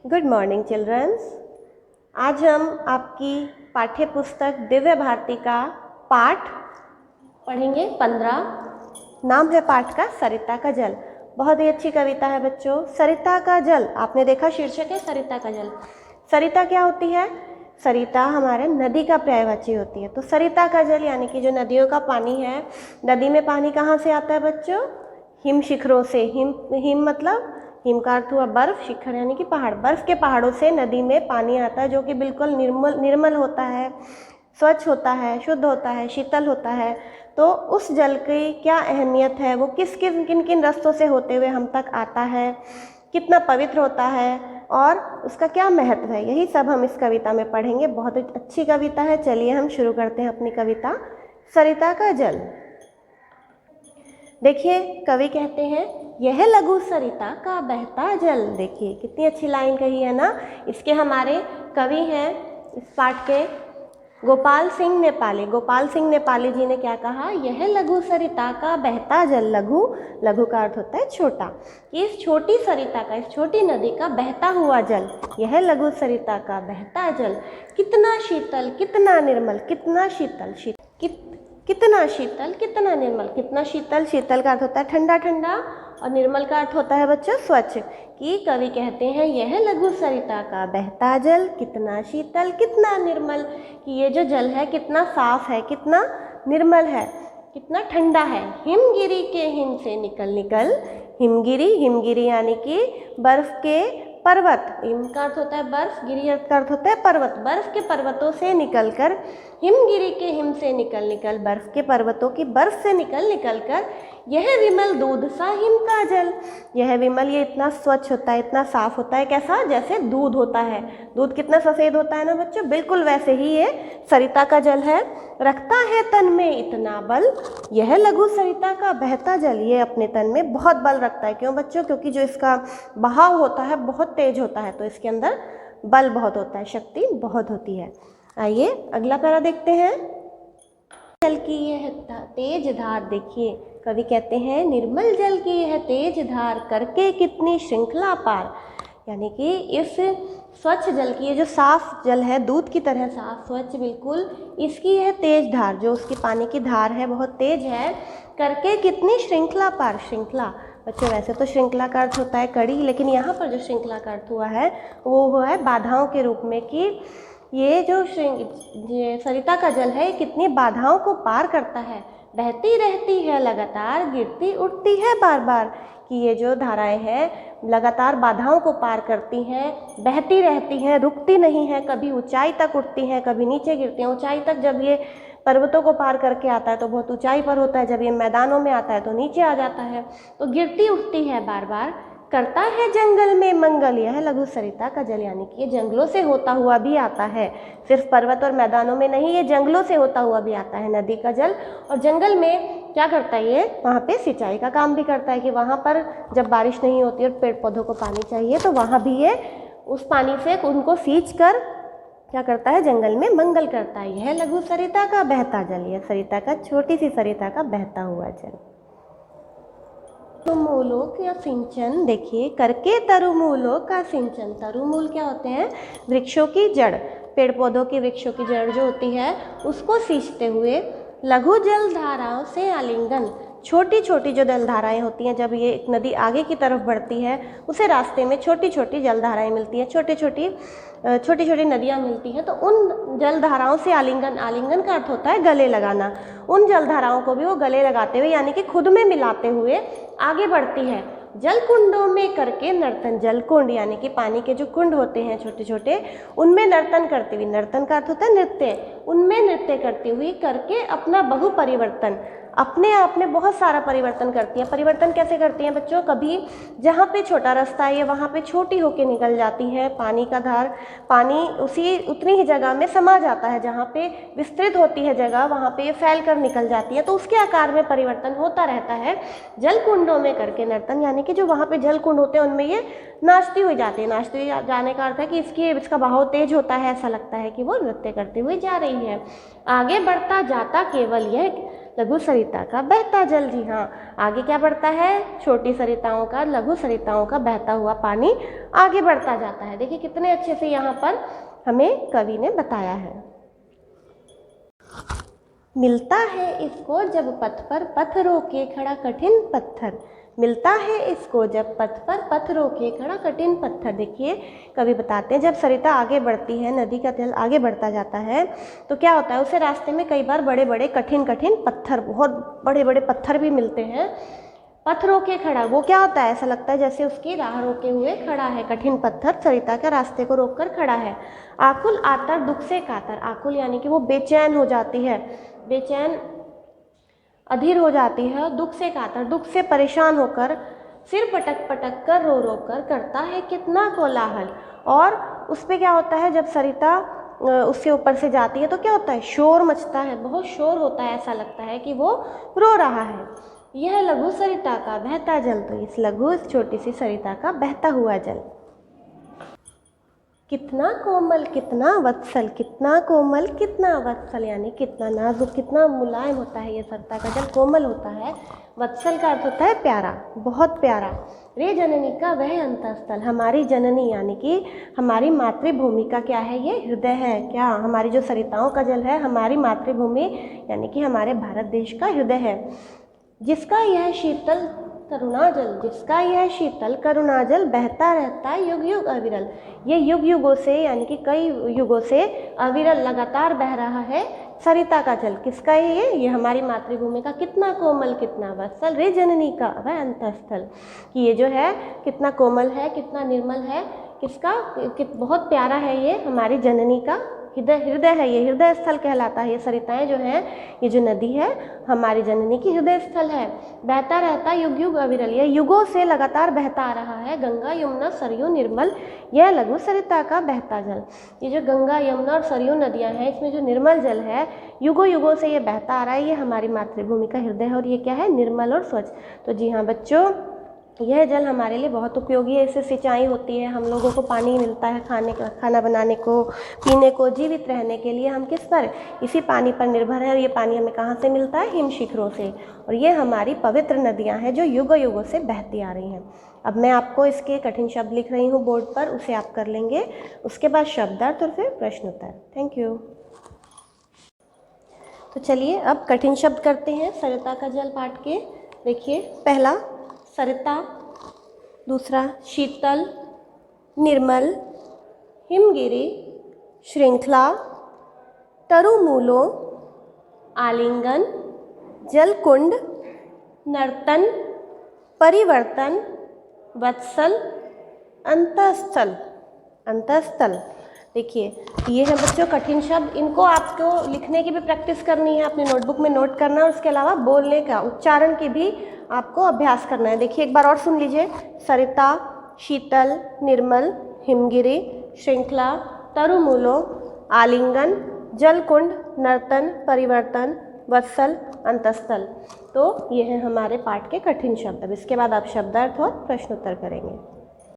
Good morning children's. आज हम आपकी पाठ्य पुस्तक दिव्य भारती का पाठ पढ़ेंगे 15। नाम है पाठ का सरिता का जल। बहुत ही अच्छी कविता है बच्चों। सरिता का जल, आपने देखा शीर्षक है सरिता का जल। सरिता क्या होती है? सरिता हमारे नदी का पर्यायवाची होती है। तो सरिता का जल यानी कि जो नदियों का पानी है। नदी में पानी कहाँ से आता है बच्चों? हिम शिखरों से। हिम मतलब हिम का अर्थ हुआ बर्फ, शिखर यानी कि पहाड़। बर्फ के पहाड़ों से नदी में पानी आता है जो कि बिल्कुल निर्मल होता है, स्वच्छ होता है, शुद्ध होता है, शीतल होता है। तो उस जल की क्या अहमियत है, वो किन किन रास्तों से होते हुए हम तक आता है, कितना पवित्र होता है और उसका क्या महत्व है, यही सब हम इस कविता में पढ़ेंगे। बहुत ही अच्छी कविता है। चलिए हम शुरू करते हैं अपनी कविता सरिता का जल। देखिए कवि कहते हैं, यह लघु सरिता का बहता जल। देखिए कितनी अच्छी लाइन कही है ना। इसके हमारे कवि हैं इस पाठ के गोपाल सिंह नेपाली। गोपाल सिंह नेपाली जी ने क्या कहा? यह लघु सरिता का बहता जल। लघु, लघु का अर्थ होता है छोटा। इस छोटी सरिता का, इस छोटी नदी का बहता हुआ जल, यह लघु सरिता का बहता जल कितना शीतल, कितना निर्मल, कितना शीतल, कितना शीतल, कितना निर्मल। कितना शीतल, शीतल का अर्थ होता है ठंडा ठंडा और निर्मल का अर्थ होता है बच्चों स्वच्छ। कि कवि कहते हैं यह लघु सरिता का बहता जल कितना शीतल, कितना निर्मल, कि ये जो जल है कितना साफ है, कितना निर्मल है, कितना ठंडा है। हिमगिरी के हिम से निकल निकल, हिमगिरी, हिमगिरी यानी कि बर्फ के पर्वत। हिम का अर्थ होता है बर्फ, गिरी का अर्थ होता है पर्वत। बर्फ के पर्वतों से निकलकर, हिमगिरी के हिम से निकल निकल, बर्फ के पर्वतों की बर्फ से निकल निकल कर, यह विमल दूध सा हिम का जल। यह विमल, ये इतना स्वच्छ होता है, इतना साफ होता है। कैसा? जैसे दूध होता है। दूध कितना सफ़ेद होता है ना बच्चों, बिल्कुल वैसे ही ये सरिता का जल है। रखता है तन में इतना बल, यह लघु सरिता का बहता जल। ये अपने तन में बहुत बल रखता है। क्यों बच्चों? क्योंकि जो इसका बहाव होता है बहुत तेज होता है, तो इसके अंदर बल बहुत होता है, शक्ति बहुत होती है। आइए अगला पैरा देखते हैं। जल की यह तेज धार। देखिए कवि कहते हैं निर्मल जल की यह तेज धार करके कितनी श्रृंखला पार। यानी कि इस स्वच्छ जल की, ये जो साफ जल है दूध की तरह साफ स्वच्छ बिल्कुल, इसकी यह तेज धार, जो उसकी पानी की धार है बहुत तेज है, करके कितनी श्रृंखला पार। श्रृंखला बच्चों, वैसे तो श्रृंखला का अर्थ होता है कड़ी, लेकिन यहाँ पर जो श्रृंखला का अर्थ हुआ है वो हुआ है बाधाओं के रूप में। कि ये जो सरिता का जल है कितनी बाधाओं को पार करता है, बहती रहती है लगातार, गिरती उठती है बार बार। कि ये जो धाराएं हैं लगातार बाधाओं को पार करती हैं, बहती रहती हैं, रुकती नहीं है, कभी ऊंचाई तक उठती हैं, कभी नीचे गिरती हैं। ऊंचाई तक जब ये पर्वतों को पार करके आता है तो बहुत ऊंचाई पर होता है, जब ये मैदानों में आता है तो नीचे आ जाता है। तो गिरती उठती है बार बार, करता है जंगल में मंगल। यह लघु सरिता का जल, यानी कि ये जंगलों से होता हुआ भी आता है, सिर्फ पर्वत और मैदानों में नहीं, ये जंगलों से होता हुआ भी आता है नदी का जल। और जंगल में क्या करता है ये? वहाँ पे सिंचाई का काम भी करता है। कि वहाँ पर जब बारिश नहीं होती और पेड़ पौधों को पानी चाहिए तो वहाँ भी ये उस पानी से उनको सींच कर क्या करता है? जंगल में मंगल करता है। यह लघु सरिता का बहता जल, यह सरिता का, छोटी सी सरिता का बहता हुआ जल। तरुमूलों का सिंचन। देखिए करके तरुमूलों का सिंचन। तरुमूल क्या होते हैं? वृक्षों की जड़, पेड़ पौधों की, वृक्षों की जड़ जो होती है उसको सींचते हुए, लघु जल धाराओं से आलिंगन। छोटी छोटी जो जल धाराएँ होती हैं, जब ये एक नदी आगे की तरफ बढ़ती है उसे रास्ते में छोटी छोटी जल धाराएँ मिलती हैं, छोटी छोटी नदियाँ मिलती हैं। तो उन जल धाराओं से आलिंगन, आलिंगन का अर्थ होता है गले लगाना। उन जल धाराओं को भी वो गले लगाते हुए यानी कि खुद में मिलाते हुए आगे बढ़ती है। जल कुंडों में करके नर्तन। जल कुंड यानी कि पानी के जो कुंड होते हैं छोटे छोटे, उनमें नर्तन करती हुई, नर्तन का अर्थ होता है नृत्य, उनमें नृत्य करती हुई करके अपना बहु परिवर्तन, अपने आप में बहुत सारा परिवर्तन करती हैं। परिवर्तन कैसे करती हैं बच्चों? कभी जहाँ पे छोटा रास्ता है वहाँ पे छोटी होके निकल जाती है, पानी का धार, पानी उतनी ही जगह में समा जाता है। जहाँ पे विस्तृत होती है जगह वहाँ पे ये फैल कर निकल जाती है, तो उसके आकार में परिवर्तन होता रहता है। जल कुंडों में करके नर्तन, यानी कि जो वहाँ पे जल कुंड होते हैं उनमें ये नाचती हुई जाती है। नाचती हुई जाने का अर्थ है कि इसका बहाव तेज होता है, ऐसा लगता है कि वो नृत्य करती हुई जा रही है। आगे बढ़ता जाता केवल यह लघु सरिता का बहता जल। जी हाँ, आगे क्या बढ़ता है, छोटी सरिताओं का, लघु सरिताओं का बहता हुआ पानी आगे बढ़ता जाता है। देखिए कितने अच्छे से यहाँ पर हमें कवि ने बताया है। मिलता है इसको जब पथ पर पथ रोके खड़ा कठिन पत्थर। मिलता है इसको जब पथ पर पथ रोके खड़ा कठिन पत्थर। देखिए कवि बताते हैं, जब सरिता आगे बढ़ती है, नदी का जल आगे बढ़ता जाता है, तो क्या होता है, उसे रास्ते में कई बार बड़े बड़े कठिन कठिन पत्थर, बहुत बड़े बड़े पत्थर भी मिलते हैं। पथ रोके खड़ा, वो क्या होता है, ऐसा लगता है जैसे उसकी राह रोके हुए खड़ा है। कठिन पत्थर सरिता के रास्ते को रोक कर खड़ा है। आकुल आतर दुख से कातर। आकुल यानी कि वो बेचैन हो जाती है, बेचैन अधीर हो जाती है। दुख से कातर, दुख से परेशान होकर, सिर पटक पटक कर रो रो कर करता है कितना कोलाहल। और उस पर क्या होता है, जब सरिता उससे ऊपर से जाती है तो क्या होता है, शोर मचता है, बहुत शोर होता है, ऐसा लगता है कि वो रो रहा है। यह लघु सरिता का बहता जल। तो इस लघु, इस छोटी सी सरिता का बहता हुआ जल। कितना कोमल कितना वत्सल। कितना कोमल कितना वत्सल, यानी कितना नाजुक, कितना मुलायम होता है ये सरिता का जल, कोमल होता है। वत्सल का अर्थ होता है प्यारा, बहुत प्यारा। रे जननी का वह अंतःस्थल। हमारी जननी यानी कि हमारी मातृभूमि का क्या है, ये हृदय है। क्या, हमारी जो सरिताओं का जल है, हमारी मातृभूमि यानी कि हमारे भारत देश का हृदय है। जिसका यह शीतल करुणाजल, जिसका यह शीतल करुणाजल बहता रहता है युग युग अविरल। ये युग युगों से यानी कि कई युगों से अविरल लगातार बह रहा है सरिता का जल। किसका है ये हमारी मातृभूमि का। कितना कोमल कितना वत्सल, रे जननी का वह अंतःस्थल, कि ये जो है कितना कोमल है, कितना निर्मल है, किसका, बहुत प्यारा है ये हमारी जननी का हृदय है। ये हृदय स्थल कहलाता है। ये सरिताएं जो हैं, ये जो नदी है हमारी जननी की हृदय स्थल है। बहता रहता युग युग अविरल, यह युगों से लगातार बहता आ रहा है। गंगा यमुना सरयू निर्मल, यह लघु सरिता का बहता जल। ये जो गंगा यमुना और सरयू नदियां हैं, इसमें जो निर्मल जल है, युगों युगों से ये बहता आ रहा है। ये हमारी मातृभूमि का हृदय है और ये क्या है, निर्मल और स्वच्छ। तो जी हाँ बच्चों, यह जल हमारे लिए बहुत उपयोगी है। इससे सिंचाई होती है, हम लोगों को पानी मिलता है खाना बनाने को, पीने को, जीवित रहने के लिए हम किस पर, इसी पानी पर निर्भर है। और ये पानी हमें कहाँ से मिलता है, हिम शिखरों से। और ये हमारी पवित्र नदियाँ हैं जो युगों युगों से बहती आ रही हैं। अब मैं आपको इसके कठिन शब्द लिख रही हूँ बोर्ड पर, उसे आप कर लेंगे। उसके बाद शब्दार्थ और फिर प्रश्न उत्तर। Thank you. तो चलिए अब कठिन शब्द करते हैं सरिता का जल पाठ के। देखिए पहला सरिता, दूसरा शीतल, निर्मल, हिमगिरी, श्रृंखला, तरुमूलों, आलिंगन, जलकुंड, नर्तन, परिवर्तन, वत्सल, अंतःस्थल। अंतःस्थल देखिए ये है बच्चों कठिन शब्द। इनको आपको लिखने की भी प्रैक्टिस करनी है, अपने नोटबुक में नोट करना है। उसके अलावा बोलने का, उच्चारण की भी आपको अभ्यास करना है। देखिए एक बार और सुन लीजिए। सरिता, शीतल, निर्मल, हिमगिरी, श्रृंखला, तरुमूलों, आलिंगन, जलकुंड, नर्तन, परिवर्तन, वत्सल, अंतःस्थल। तो ये है हमारे पाठ के कठिन शब्द। अब इसके बाद आप शब्दार्थ और प्रश्नोत्तर करेंगे।